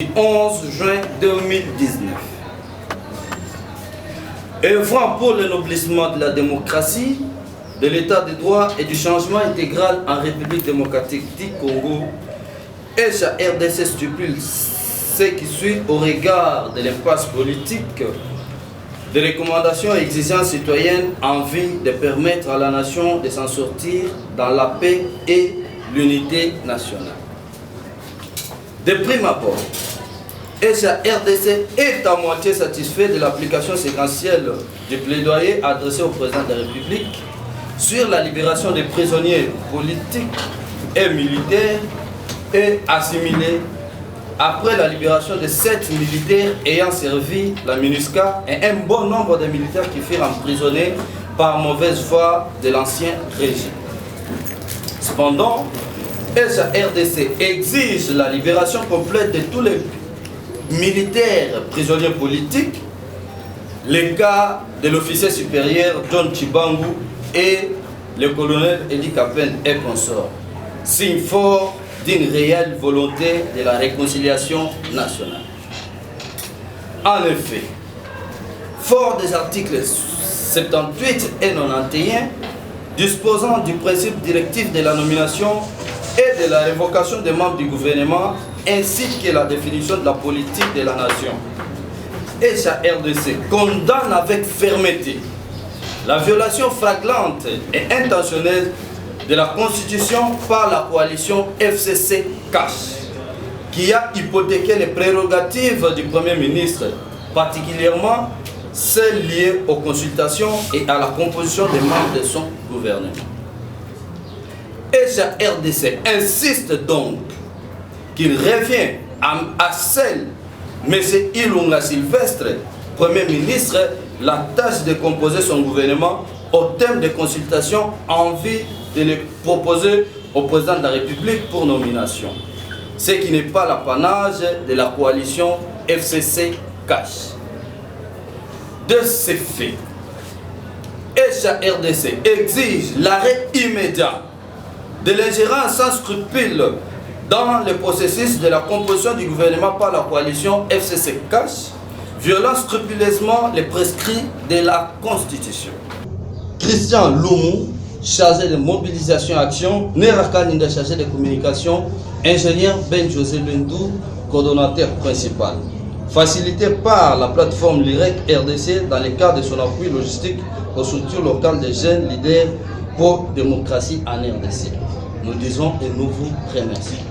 11 juin 2019. Œuvrant pour l'énoblissement de la démocratie, de l'état de droit et du changement intégral en République démocratique du Congo, ECHA RDC stipule ce qui suit au regard de l'impasse politique, des recommandations et exigences citoyennes en vue de permettre à la nation de s'en sortir dans la paix et l'unité nationale. De prime abord, ECHA RDC est à moitié satisfait de l'application séquentielle du plaidoyer adressé au président de la République sur la libération des prisonniers politiques et militaires et assimilés après la libération de 7 militaires ayant servi la MINUSCA et un bon nombre de militaires qui furent emprisonnés par mauvaise foi de l'ancien régime. Cependant, ECHA RDC exige la libération complète de tous les militaires prisonniers politiques, les cas de l'officier supérieur John Chibangu et le colonel Edi Kapen et consorts, signe fort d'une réelle volonté de la réconciliation nationale. En effet, fort des articles 78 et 91 disposant du principe directif de la nomination et de la révocation des membres du gouvernement, ainsi que la définition de la politique de la nation, ECHA RDC condamne avec fermeté la violation flagrante et intentionnelle de la Constitution par la coalition FCC-CACH, qui a hypothéqué les prérogatives du Premier ministre, particulièrement celles liées aux consultations et à la composition des membres de son gouvernement. ECHA RDC insiste donc qu'il revient à seul M. Ilunga Sylvestre, Premier ministre, la tâche de composer son gouvernement au thème de consultation en vue de le proposer au président de la République pour nomination, ce qui n'est pas l'apanage de la coalition FCC-CACH. De ces faits, ECHA RDC exige l'arrêt immédiat de l'ingérence sans scrupule dans le processus de la composition du gouvernement par la coalition FCC-CACH, violant scrupuleusement les prescrits de la Constitution. Christian Loumou, chargé de mobilisation et action, Neraka Ninda, chargé de communication, ingénieur Ben José Lendou, coordonnateur principal. Facilité par la plateforme LIREC RDC dans le cadre de son appui logistique aux structures locales des jeunes leaders pour démocratie en RDC. Nous disons et nous vous remercions.